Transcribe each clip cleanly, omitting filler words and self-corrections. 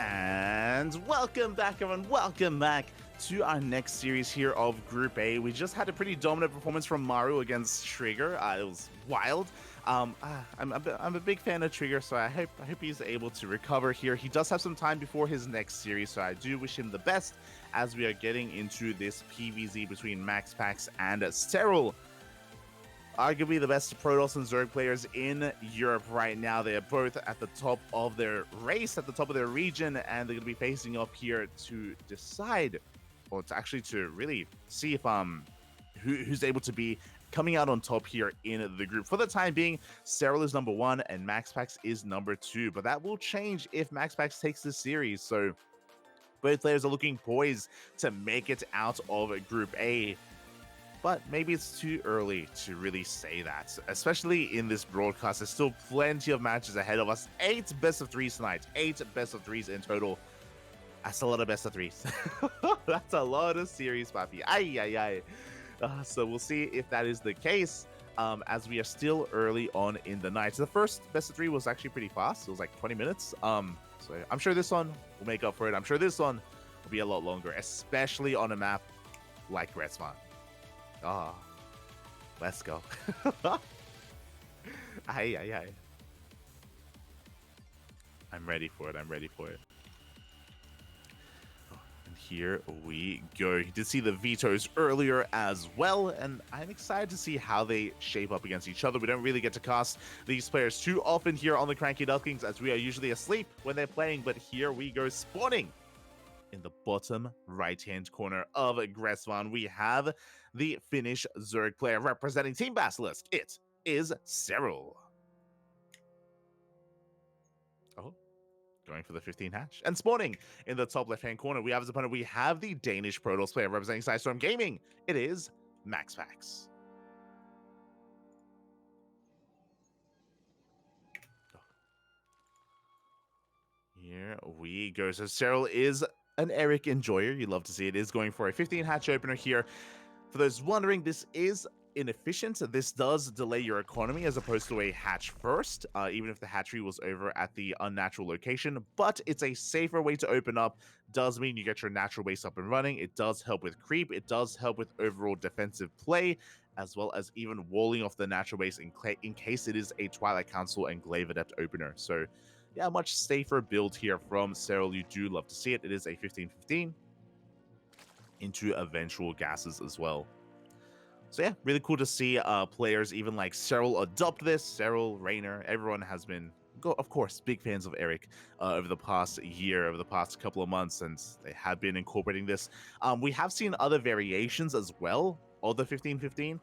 And welcome back, everyone. Welcome back to our next series here of Group A. We just had a pretty dominant performance from Maru against Trigger. It was wild. I'm a big fan of Trigger, so I hope he's able to recover here. He does have some time before his next series, so I do wish him the best as we are getting into this PvZ between MaxPax and Serral. Arguably the best Protoss and Zerg players in Europe right now. They are both at the top of their race, at the top of their region, and they're going to be facing off here to decide, or to actually to really see if who's able to be coming out on top here in the group. For the time being, Serral is number 1 and MaxPax is number 2, but that will change if MaxPax takes this series. So both players are looking poised to make it out of Group A. But maybe it's too early to really say that, especially in this broadcast. There's still plenty of matches ahead of us. 8 best of 3s tonight. 8 best of 3s in total. That's a lot of best of 3s. That's a lot of series, papi. Ay. So we'll see if that is the case, as we are still early on in the night. So the first best of 3 was actually pretty fast. It was like 20 minutes. So I'm sure this one will make up for it. I'm sure this one will be a lot longer, especially on a map like Gretzman. Oh, let's go. Ay. I'm ready for it. Oh, and here we go. You did see the vetoes earlier as well, and I'm excited to see how they shape up against each other. We don't really get to cast these players too often here on the CranKy Ducklings, as we are usually asleep when they're playing, but here we go, spawning in the bottom right-hand corner of Gretzman. We have the Finnish Zerg player representing Team Basilisk. It is Serral. Oh, going for the 15 hatch. And spawning in the top left-hand corner, we have as opponent, we have the Danish Protoss player representing Sidestorm Gaming. It is MaxPax. Here we go. So Serral is an Eric enjoyer. You love to see it. Is going for a 15 hatch opener here. For those wondering, this is inefficient. This does delay your economy as opposed to a hatch first, even if the hatchery was over at the unnatural location. But it's a safer way to open up. Does mean you get your natural base up and running. It does help with creep. It does help with overall defensive play, as well as even walling off the natural base in case it is a Twilight Council and Glaive Adept opener. So yeah, much safer build here from Serral. You do love to see it. It is a 15-15 into eventual gases as well. So yeah, really cool to see players even like Serral adopt this. Serral, Rainer, everyone has been, of course, big fans of Eric over the past year, over the past couple of months, and they have been incorporating this. We have seen other variations as well of the 15-15.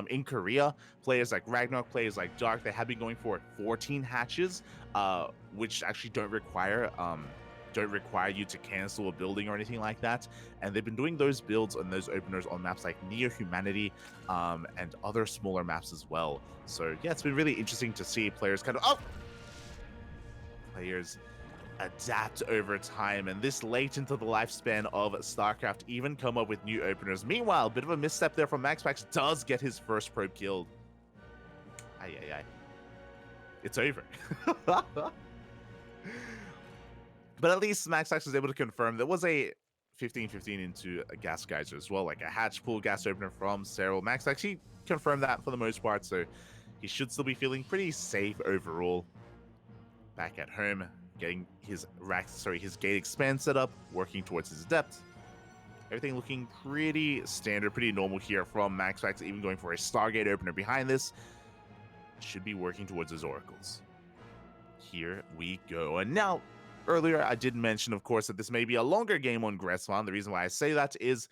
In Korea, players like Ragnarok, players like Dark, they have been going for 14 hatches, which actually don't require you to cancel a building or anything like that. And they've been doing those builds and those openers on maps like Neo-Humanity and other smaller maps as well. So yeah, it's been really interesting to see players players adapt over time, and this late into the lifespan of StarCraft even come up with new openers. Meanwhile, a bit of a misstep there from MaxPax, does get his first probe killed. Ay. It's over. But at least MaxPax was able to confirm there was a 15-15 into a gas geyser as well, like a hatch pool gas opener from Serral. MaxPax, he confirmed that for the most part, so he should still be feeling pretty safe overall. Back at home, getting his gate expand set up, working towards his depth. Everything looking pretty standard, pretty normal here from MaxPax, even going for a Stargate opener behind this. Should be working towards his oracles. Here we go. And now, earlier I did mention, of course, that this may be a longer game on Gretzman. The reason why I say that is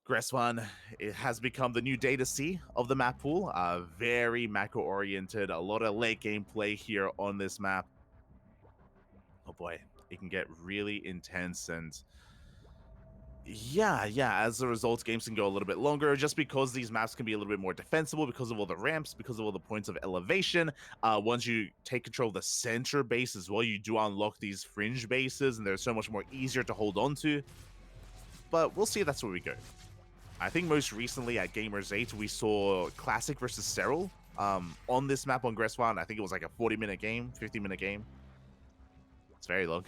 Gretzman, it has become the new data C of the map pool. Very macro-oriented, a lot of late game play here on this map. Oh boy, it can get really intense, and yeah, as a result, games can go a little bit longer just because these maps can be a little bit more defensible because of all the ramps, because of all the points of elevation. Once you take control of the center base as well, you do unlock these fringe bases, and they're so much more easier to hold on to. But we'll see if that's where we go. I think most recently at Gamers 8, we saw Classic versus Serral on this map on Gretzman. I think it was like a 40-minute game, 50-minute game. It's very long.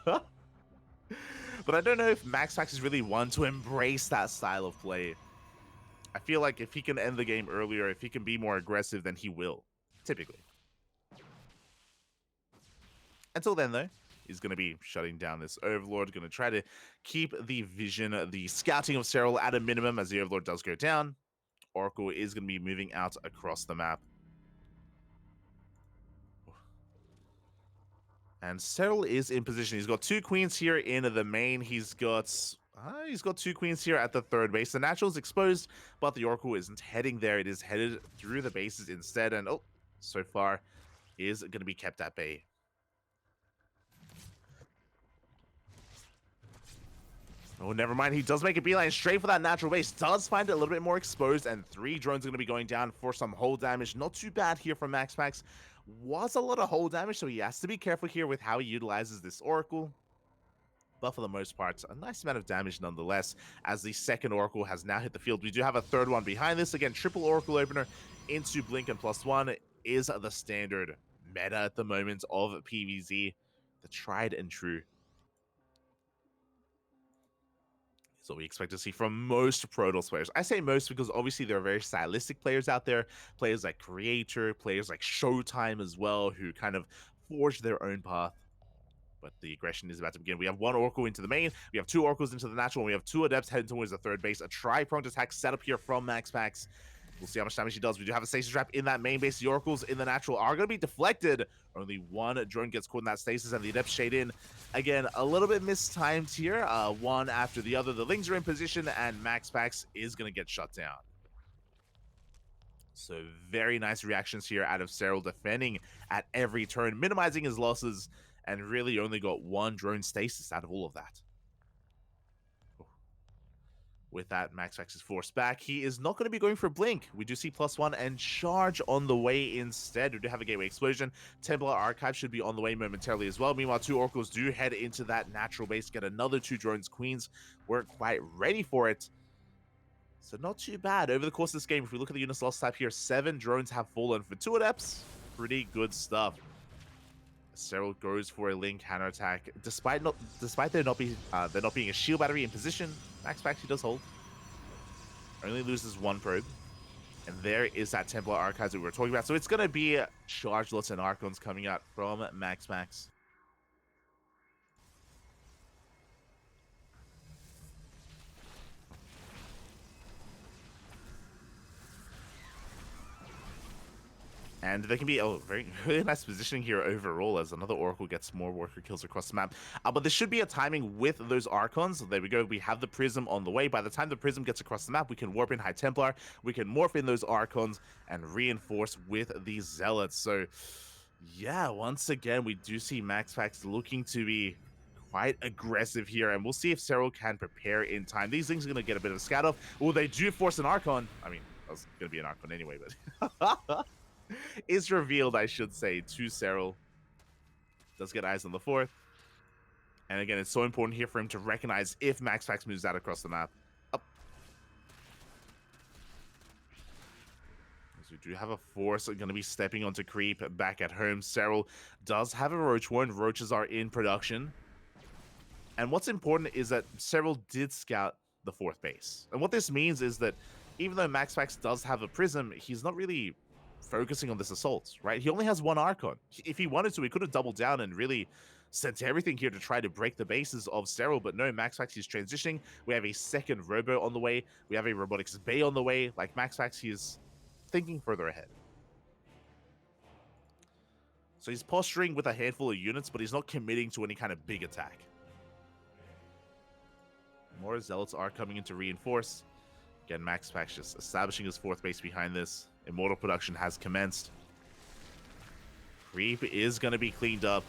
But I don't know if MaxPax is really one to embrace that style of play. I feel like if he can end the game earlier, if he can be more aggressive, then he will, typically. Until then, though, he's going to be shutting down this Overlord, going to try to keep the vision, the scouting of Serral at a minimum as the Overlord does go down. Oracle is going to be moving out across the map. And Serral is in position. He's got 2 queens here in the main. He's got 2 queens here at the third base. The natural is exposed, but the Oracle isn't heading there. It is headed through the bases instead. And so far is going to be kept at bay. Oh, never mind. He does make a beeline straight for that natural base. Does find it a little bit more exposed, and 3 drones are going to be going down for some hull damage. Not too bad here from MaxPax. Was a lot of hull damage, so he has to be careful here with how he utilizes this Oracle. But for the most part, a nice amount of damage nonetheless, as the second Oracle has now hit the field. We do have a third one behind this. Again, triple Oracle opener into Blink and +1 is the standard meta at the moment of PvZ. The tried and true. Is what we expect to see from most Protoss players. I say most because obviously there are very stylistic players out there, players like Creator, players like Showtime as well, who kind of forge their own path. But the aggression is about to begin. We have 1 Oracle into the main, we have 2 Oracles into the natural, and we have 2 Adepts heading towards the third base. A tri-pronged attack set up here from MaxPax. We'll see how much damage he does. We do have a stasis trap in that main base. The Oracles in the natural are going to be deflected. Only 1 drone gets caught in that stasis, and the Adepts shade in. Again, a little bit mistimed here. One after the other. The Lings are in position, and MaxPax is going to get shut down. So very nice reactions here out of Serral, defending at every turn, minimizing his losses, and really only got 1 drone stasis out of all of that. With that, MaxPax is forced back. He is not going to be going for Blink. We do see +1 and Charge on the way instead. We do have a Gateway Explosion. Templar Archive should be on the way momentarily as well. Meanwhile, 2 Oracles do head into that natural base, get another 2 drones. Queens weren't quite ready for it. So not too bad. Over the course of this game, if we look at the units lost type here, 7 drones have fallen for 2 Adepts. Pretty good stuff. Serral goes for a Link counterattack, despite there not being a shield battery in position. MaxPax, he does hold. Only loses 1 probe, and there is that Templar Archives that we were talking about. So it's going to be Chargelots and Archons coming out from MaxPax. And there can be very nice positioning here overall as another Oracle gets more worker kills across the map. But there should be a timing with those Archons. So there we go. We have the Prism on the way. By the time the Prism gets across the map, we can warp in High Templar. We can morph in those Archons and reinforce with these Zealots. So yeah, once again, we do see MaxPax looking to be quite aggressive here. And we'll see if Serral can prepare in time. These things are going to get a bit of a scat off. Oh, they do force an Archon. I mean, that was going to be an Archon anyway, but... is revealed, I should say, to Serral. Does get eyes on the 4th. And again, it's so important here for him to recognize if MaxPax moves out across the map. Up. As we do have a force going to be stepping onto creep back at home. Serral does have a Roach Warren. Roaches are in production. And what's important is that Serral did scout the 4th base. And what this means is that even though MaxPax does have a Prism, he's not really focusing on this assault, right? He only has 1 Archon. If he wanted to, he could have doubled down and really sent everything here to try to break the bases of Serral, but no, MaxPax is transitioning. We have a 2nd Robo on the way. We have a Robotics Bay on the way. Like, MaxPax, he is thinking further ahead. So he's posturing with a handful of units, but he's not committing to any kind of big attack. More Zealots are coming in to reinforce. Again, MaxPax just establishing his 4th base behind this. Immortal production has commenced. Creep is going to be cleaned up.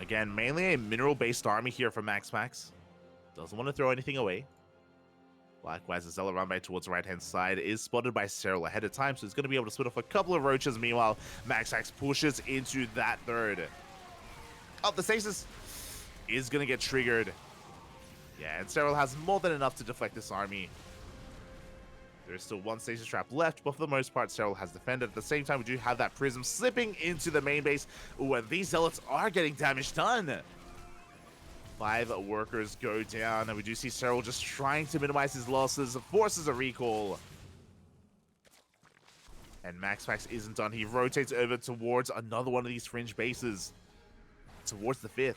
Again, mainly a mineral-based army here for MaxPax. Doesn't want to throw anything away. Likewise, the Zealot run by towards the right-hand side is spotted by Serral ahead of time, so he's going to be able to split off a couple of Roaches. Meanwhile, MaxPax pushes into that 3rd. Oh, the stasis is going to get triggered. Yeah, and Serral has more than enough to deflect this army. There is still one stasis trap left, but for the most part, Serral has defended. At the same time, we do have that prism slipping into the main base. Ooh, and these zealots are getting damage done. 5 workers go down, and we do see Serral just trying to minimize his losses, forces a recall. And MaxPax isn't done. He rotates over towards another one of these fringe bases, towards the 5th.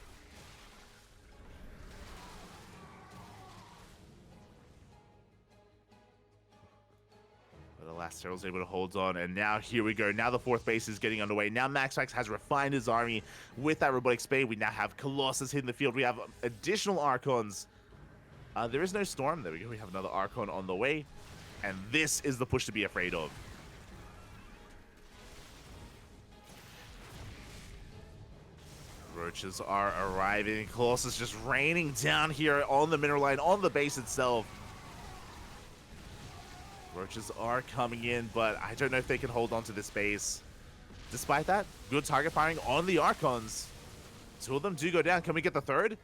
Alas, Serral's able to hold on, and now here we go. Now the 4th base is getting underway. Now MaxPax has refined his army with that robotic spade. We now have Colossus hitting the field. We have additional Archons. There is no Storm. There we go. We have another Archon on the way, and this is the push to be afraid of. Roaches are arriving. Colossus just raining down here on the mineral line, on the base itself. Roaches are coming in, but I don't know if they can hold on to this base. Despite that, good target firing on the Archons. 2 of them do go down. Can we get the 3rd?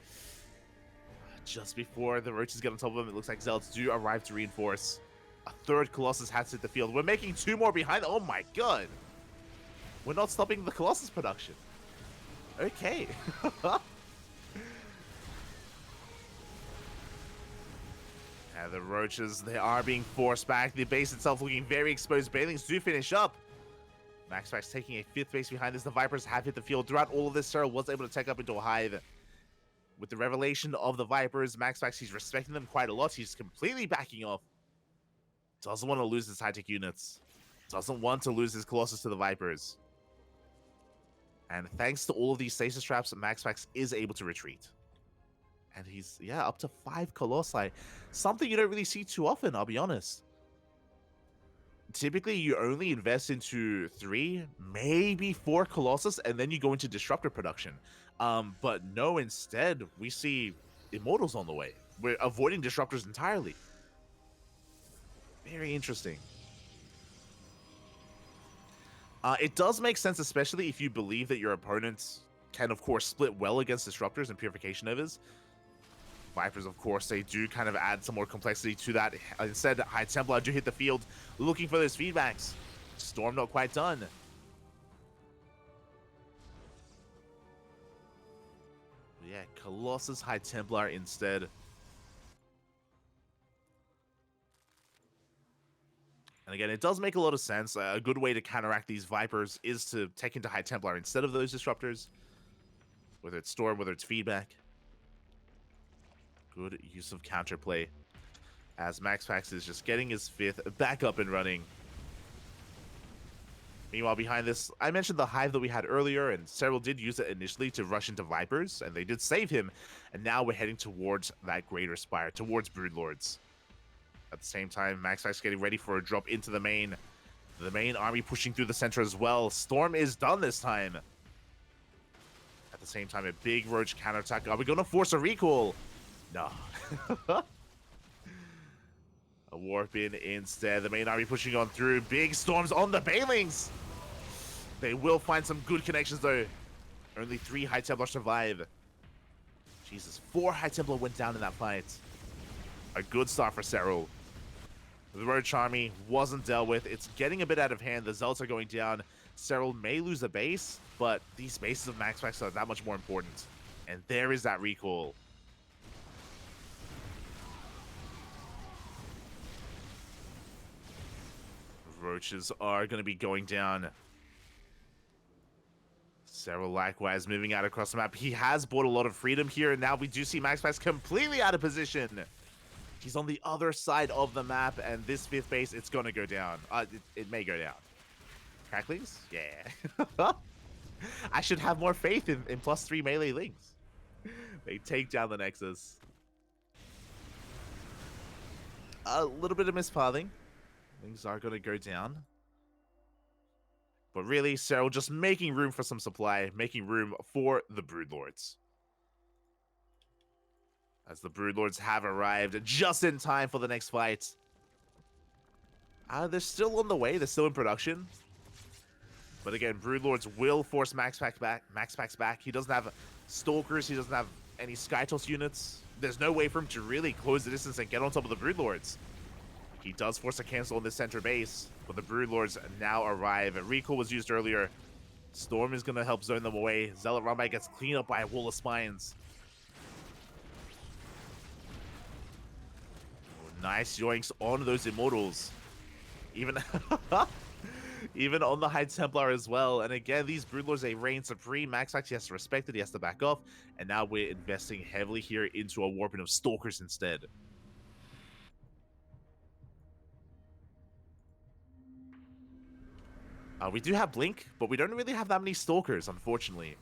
Just before the Roaches get on top of them, it looks like Zealots do arrive to reinforce. A 3rd Colossus has hit the field. We're making 2 more behind. Oh my god. We're not stopping the Colossus production. Okay. And the Roaches, they are being forced back. The base itself looking very exposed. Banelings do finish up. MaxPax taking a 5th base behind this. The Vipers have hit the field. Throughout all of this, Serral was able to take up into a hive. With the revelation of the Vipers, MaxPax, he's respecting them quite a lot. He's completely backing off. Doesn't want to lose his high-tech units. Doesn't want to lose his Colossus to the Vipers. And thanks to all of these stasis traps, MaxPax is able to retreat. And he's, yeah, up to 5 Colossi. Something you don't really see too often, I'll be honest. Typically, you only invest into 3, maybe 4 Colossus, and then you go into Disruptor production. But no, instead, we see Immortals on the way. We're avoiding Disruptors entirely. Very interesting. It does make sense, especially if you believe that your opponents can, of course, split well against Disruptors and Purification Novas. Vipers, of course, they do kind of add some more complexity to that. Instead, High Templar do hit the field, looking for those feedbacks. Storm not quite done. But yeah, Colossus High Templar instead. And again, it does make a lot of sense. A good way to counteract these Vipers is to take into High Templar instead of those Disruptors. Whether it's Storm, whether it's feedback. Good use of counterplay. As MaxPax is just getting his 5th back up and running. Meanwhile, behind this, I mentioned the hive that we had earlier, and Serral did use it initially to rush into Vipers, and they did save him. And now we're heading towards that Greater Spire, towards Broodlords. At the same time, MaxPax getting ready for a drop into the main. The main army pushing through the center as well. Storm is done this time. At the same time, a big Roach counterattack. Are we going to force a recall? No. A warp in instead. The main army pushing on through. Big storms on the Banelings. They will find some good connections though. Only 3 High Templar survive. Jesus, 4 High Templar went down in that fight. A good start for Serral. The Roach army wasn't dealt with. It's getting a bit out of hand. The Zealots are going down. Serral may lose a base, but these bases of MaxPax are that much more important. And there is that recall. Roaches are going to be going down. Serral likewise moving out across the map. He has bought a lot of freedom here, and now we do see MaxPax completely out of position. He's on the other side of the map, and this 5th base, it's going to go down. It may go down. Cracklings? Yeah. I should have more faith in +3 melee lings. They take down the Nexus. A little bit of mispathing. Things are going to go down. But really, Serral just making room for some supply, making room for the Broodlords. As the Broodlords have arrived just in time for the next fight. They're still on the way, they're still in production. But again, Broodlords will force MaxPax back. He doesn't have Stalkers, he doesn't have any Skytoss units. There's no way for him to really close the distance and get on top of the Broodlords. He does force a cancel on this center base, but the Broodlords now arrive. Recall was used earlier. Storm is going to help zone them away. Zealot Rumbai gets cleaned up by a wall of spines. Oh, nice yoinks on those Immortals. Even even on the High Templar as well. And again, these Broodlords, they reign supreme. MaxPax, he has to respect it, he has to back off. And now we're investing heavily here into a warping of Stalkers instead. We do have Blink, but we don't really have that many Stalkers, unfortunately.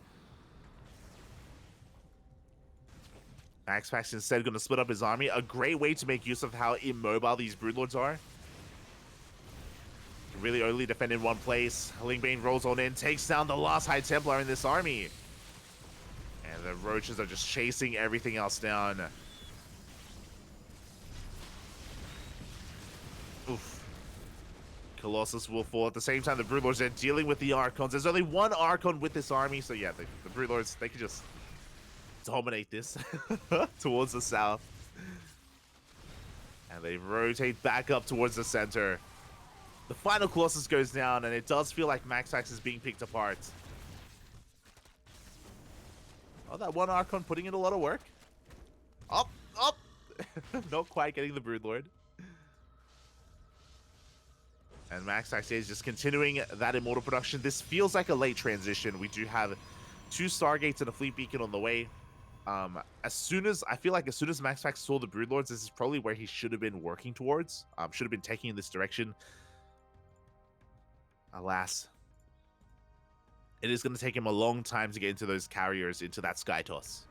MaxPax instead going to split up his army. A great way to make use of how immobile these Broodlords are. Really only defend in one place. Lingbane rolls on in, takes down the last High Templar in this army. And the Roaches are just chasing everything else down. Oof. Colossus will fall. At the same time, the Broodlords are dealing with the Archons. There's only one Archon with this army, so yeah, the Broodlords, they can just dominate this towards the south. And they rotate back up towards the center. The final Colossus goes down, and it does feel like MaxPax is being picked apart. Oh, that one Archon putting in a lot of work. Up, up! Not quite getting the Broodlord. And MaxPax is just continuing that Immortal production. This feels like a late transition. We do have 2 Stargates and a Fleet Beacon on the way. I feel like as soon as MaxPax saw the Broodlords, this is probably where he should have been working towards. Should have been taking in this direction. Alas, it is going to take him a long time to get into those carriers, into that Sky Toss.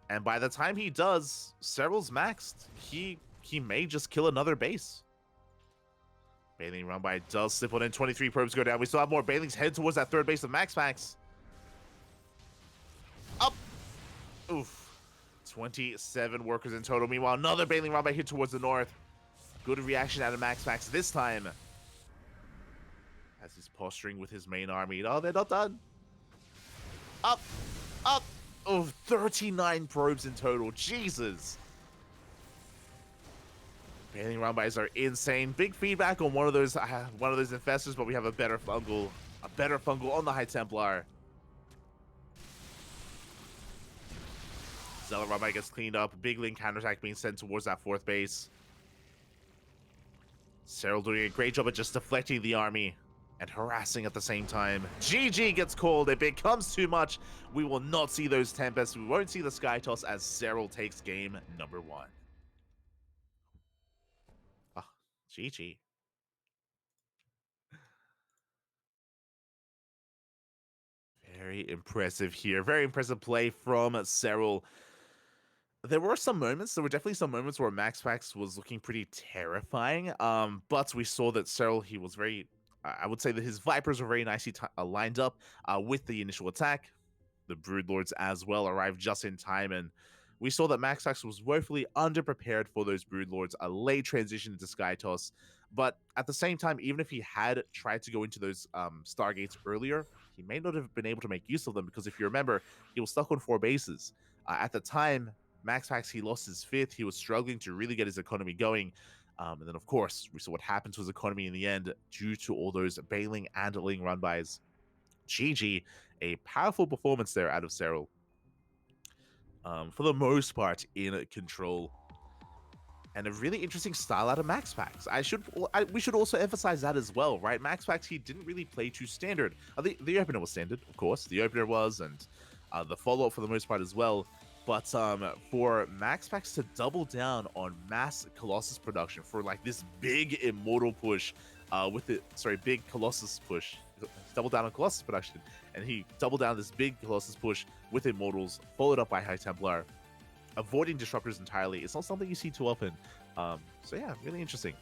And by the time he does, Serral's maxed. He may just kill another base. Baneling Rumbai does slip on in. 23 probes go down. We still have more Banelings head towards that third base of MaxPax. Up! Oof. 27 workers in total. Meanwhile, another Baneling Rumbai hit towards the north. Good reaction out of MaxPax this time. As he's posturing with his main army. Oh, they're not done. Up! Up! Oh, 39 probes in total. Jesus! Baneling Rumbais are insane. Big feedback on one of those infestors, but we have a better fungal on the High Templar. Zealot Rumbai gets cleaned up. Big Link counterattack being sent towards that 4th base. Serral doing a great job at just deflecting the army and harassing at the same time. GG gets called. It becomes too much. We will not see those Tempests. We won't see the Sky Toss as Serral takes game number 1. GG. Very impressive here. Very impressive play from Serral. There were definitely some moments where MaxPax was looking pretty terrifying. But we saw that Serral, he was very, I would say that his Vipers were very nicely lined up with the initial attack. The Broodlords as well arrived just in time, and we saw that MaxPax was woefully underprepared for those Broodlords, a late transition into Sky Toss. But at the same time, even if he had tried to go into those Stargates earlier, he may not have been able to make use of them, because if you remember, he was stuck on 4 bases. At the time, MaxPax, he lost his 5th. He was struggling to really get his economy going. And then, of course, we saw what happened to his economy in the end due to all those Baneling and Ling run-bys. GG, a powerful performance there out of Serral. For the most part, in control. And a really interesting style out of MaxPax. We should also emphasize that as well, right? MaxPax, he didn't really play too standard. The opener was standard, of course. The opener was, and the follow-up for the most part as well. But for MaxPax to double down on mass Colossus production for like this big Immortal push, big Colossus push. Double down on Colossus production, and he doubled down this big Colossus push with Immortals, followed up by High Templar, avoiding disruptors entirely. It's not something you see too often. So yeah, really interesting.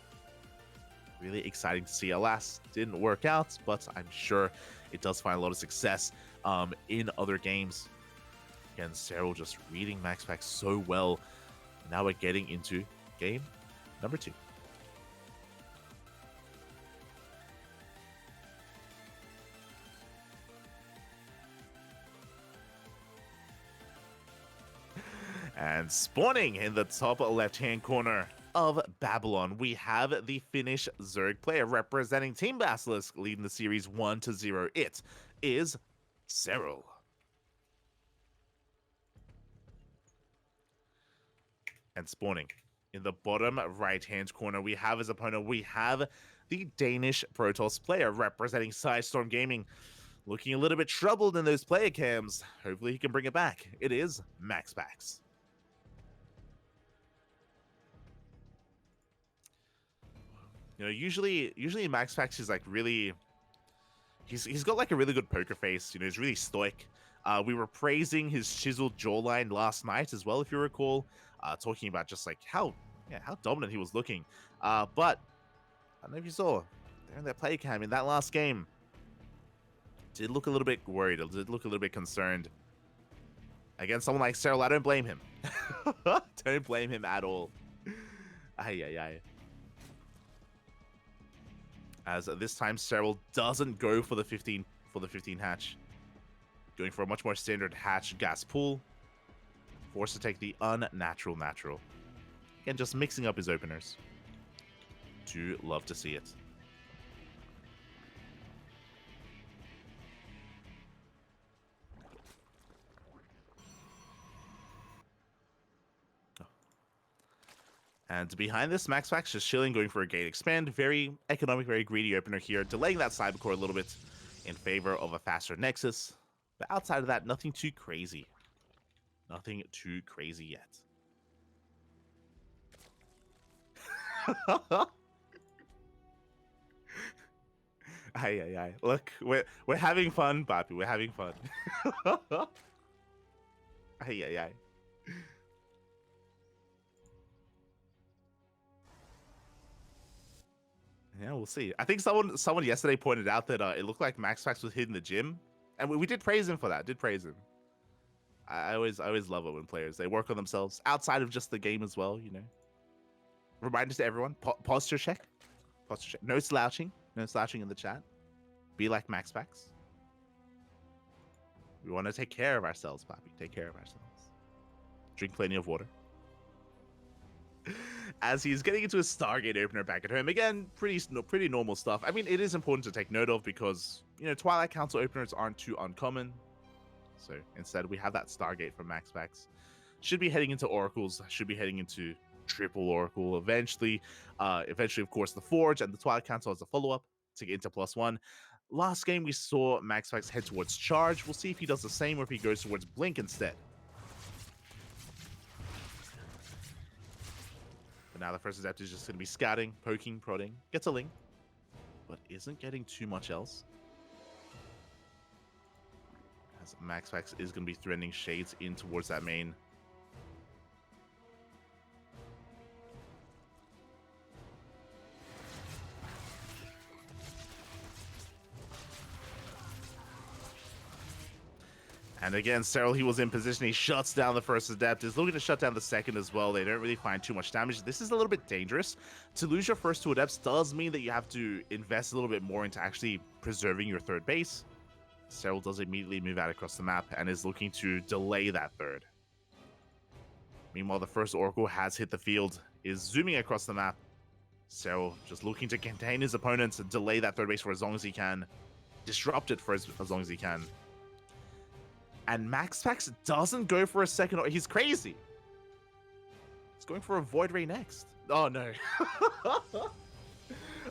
Really exciting to see. Alas, didn't work out, but I'm sure it does find a lot of success in other games. Again, Serral just reading MaxPax so well. Now we're getting into game number 2. And spawning in the top left-hand corner of Babylon, we have the Finnish Zerg player representing Team Basilisk, leading the series 1-0. It is Serral. And spawning in the bottom right-hand corner, we have his opponent. We have the Danish Protoss player representing Sidestorm Gaming, looking a little bit troubled in those player cams. Hopefully he can bring it back. It is MaxPax. You know, usually MaxPax is like really, he's got like a really good poker face. You know, he's really stoic. We were praising his chiseled jawline last night as well, if you recall, talking about just like how dominant he was looking. But I don't know if you saw there in that play cam in that last game, did look a little bit worried. Did look a little bit concerned. Against someone like Serral, I don't blame him. Don't blame him at all. Ay. As this time Serral doesn't go for the 15 hatch, going for a much more standard hatch gas pool, forced to take the unnatural natural. Again, just mixing up his openers. Do love to see it. And behind this, MaxPax just chilling, going for a gate expand. Very economic, very greedy opener here, delaying that cybercore a little bit in favor of a faster Nexus. But outside of that, nothing too crazy. Nothing too crazy yet. Ay. Look, we're having fun, Papi. We're having fun. Ay. Yeah, we'll see. I think someone yesterday pointed out that it looked like MaxPax was hidden in the gym, and we did praise him for that. Did praise him. I always love it when players, they work on themselves outside of just the game as well. You know. Reminders to everyone: posture check, posture check. No slouching in the chat. Be like MaxPax. We want to take care of ourselves, Papi. Take care of ourselves. Drink plenty of water. As he's getting into a Stargate opener back at home. Again, pretty normal stuff. I mean, it is important to take note of because, you know, Twilight Council openers aren't too uncommon. So instead, we have that Stargate from MaxPax. Should be heading into Oracles. Should be heading into Triple Oracle eventually. Eventually, of course, the Forge and the Twilight Council as a follow-up to get into +1. Last game, we saw MaxPax head towards Charge. We'll see if he does the same or if he goes towards Blink instead. But now the first adept is just going to be scouting, poking, prodding, gets a link, but isn't getting too much else. As MaxPax is going to be threading shades in towards that main. And again, Serral, he was in position. He shuts down the first adept. Is looking to shut down the second as well. They don't really find too much damage. This is a little bit dangerous. To lose your first two adepts does mean that you have to invest a little bit more into actually preserving your third base. Serral does immediately move out across the map and is looking to delay that third. Meanwhile, the first Oracle has hit the field, is zooming across the map. Serral just looking to contain his opponents and delay that third base for as long as he can. Disrupt it for as long as he can. And MaxPax doesn't go for a second. He's crazy. He's going for a Void Ray next. Oh, no.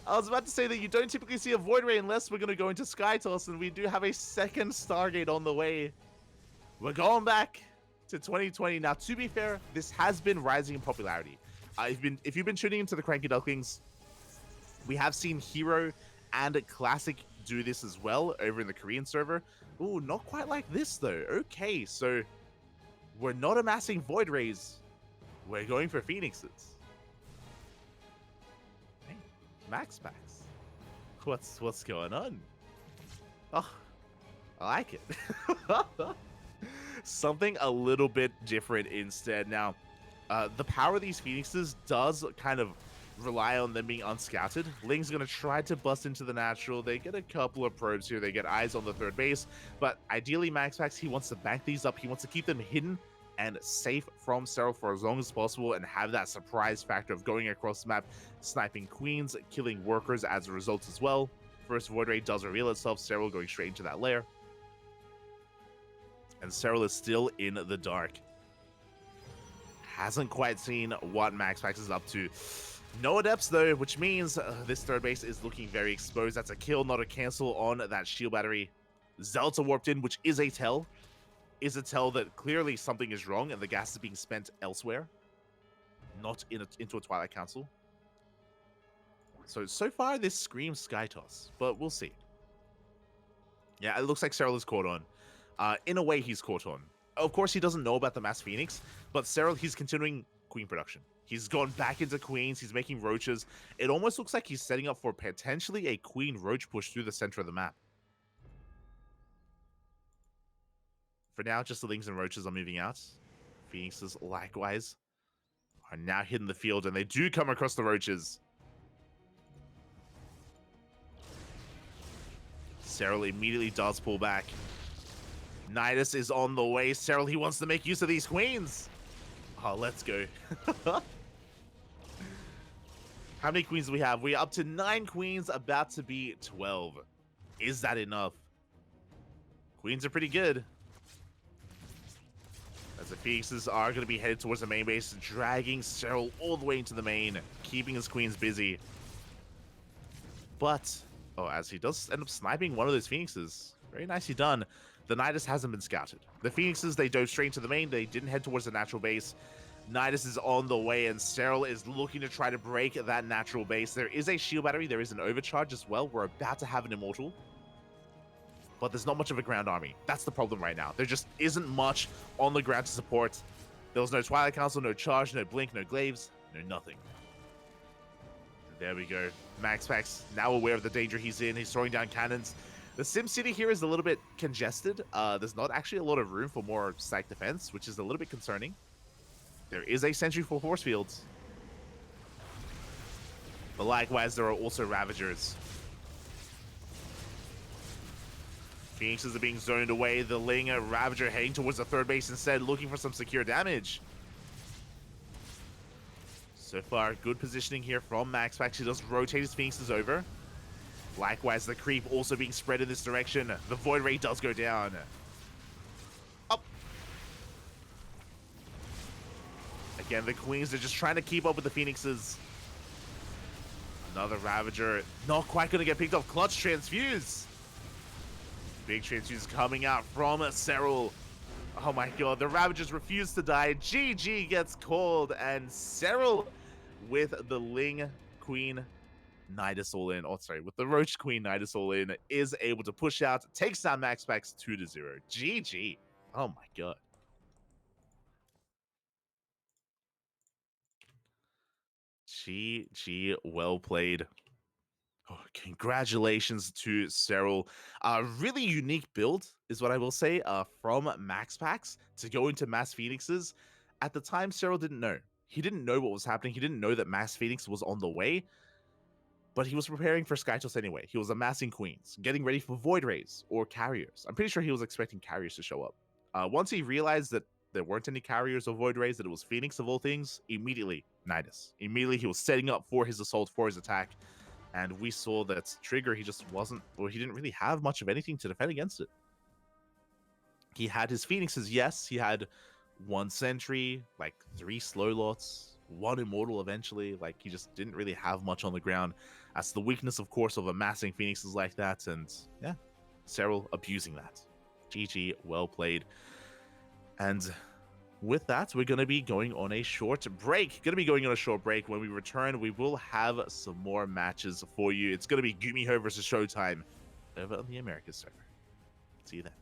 I was about to say that you don't typically see a Void Ray unless we're going to go into Sky Toss, and we do have a second Stargate on the way. We're going back to 2020. Now, to be fair, this has been rising in popularity. If you've been tuning into the CranKy Ducklings, we have seen Hero and Classic do this as well over in the Korean server. Ooh, not quite like this though. Okay, so we're not amassing Void Rays. We're going for Phoenixes. Hey, MaxPax. What's going on? Oh, I like it. Something a little bit different instead. Now, the power of these Phoenixes does kind of rely on them being unscouted. Ling's going to try to bust into the natural. They get a couple of probes here. They get eyes on the third base. But ideally, MaxPax, he wants to back these up. He wants to keep them hidden and safe from Serral for as long as possible and have that surprise factor of going across the map, sniping queens, killing workers as a result as well. First Void Ray does reveal itself, Serral going straight into that lair. And Serral is still in the dark. Hasn't quite seen what MaxPax is up to. No adepts though, which means this third base is looking very exposed. That's a kill, not a cancel on that shield battery. Zelta warped in, which is a tell. Is a tell that clearly something is wrong and the gas is being spent elsewhere. Not into a Twilight Council. So far this screams Sky Toss, but we'll see. Yeah, it looks like Serral is caught on. In a way, he's caught on. Of course, he doesn't know about the Mass Phoenix, but Serral, he's continuing queen production. He's gone back into queens, he's making roaches. It almost looks like he's setting up for potentially a queen roach push through the center of the map. For now, just the lings and roaches are moving out. Phoenixes, likewise, are now hitting the field, and they do come across the roaches. Serral immediately does pull back. Nidus is on the way. Serral, he wants to make use of these queens. Oh, let's go. How many queens do we have? We're up to 9 queens, about to be 12. Is that enough? Queens are pretty good. As the Phoenixes are going to be headed towards the main base, dragging Serral all the way into the main, keeping his queens busy. But, oh, as he does end up sniping one of those Phoenixes. Very nicely done. The Nidus hasn't been scouted. The Phoenixes, they dove straight into the main. They didn't head towards the natural base. Nidus is on the way, and Serral is looking to try to break that natural base. There is a shield battery. There is an overcharge as well. We're about to have an immortal. But there's not much of a ground army. That's the problem right now. There just isn't much on the ground to support. There was no Twilight Council, no charge, no blink, no glaives, no nothing. There we go. MaxPax now aware of the danger he's in. He's throwing down cannons. The SimCity here is a little bit congested. There's not actually a lot of room for more stack defense, which is a little bit concerning. There is a sentry for force fields. But likewise, there are also Ravagers. Phoenixes are being zoned away. The Ling Ravager heading towards the third base instead, looking for some secure damage. So far, good positioning here from MaxPax. He does rotate his Phoenixes over. Likewise, the creep also being spread in this direction. The Void Ray does go down. Up. Again, the Queens are just trying to keep up with the Phoenixes. Another Ravager. Not quite going to get picked off. Clutch Transfuse. Big Transfuse coming out from Serral. Oh my god, the Ravagers refuse to die. GG gets called, and Serral with the Ling Queen Nidus all in, oh sorry, with the Roach Queen Nidus all in, is able to push out, takes down MaxPax 2-0. GG. Oh my god. GG, well played. Oh, congratulations to Serral. Really unique build is what I will say from MaxPax to go into Mass Phoenixes. At the time, Serral didn't know. He didn't know what was happening. He didn't know that Mass Phoenix was on the way. But he was preparing for Skytoss anyway. He was amassing queens, getting ready for Void Rays or carriers. I'm pretty sure he was expecting carriers to show up. Once he realized that there weren't any carriers or Void Rays, that it was Phoenix of all things, immediately, Nidus. Immediately, he was setting up for his assault, for his attack. And we saw that Trigger, he just wasn't, or he didn't really have much of anything to defend against it. He had his Phoenixes, yes. He had 1 sentry, like 3 slow lots, 1 immortal eventually. Like, he just didn't really have much on the ground. That's the weakness, of course, of amassing Phoenixes like that. And yeah, Serral abusing that. GG, well played. And with that, we're going to be going on a short break. When we return, we will have some more matches for you. It's going to be Gumiho versus Showtime over on the Americas server. See you then.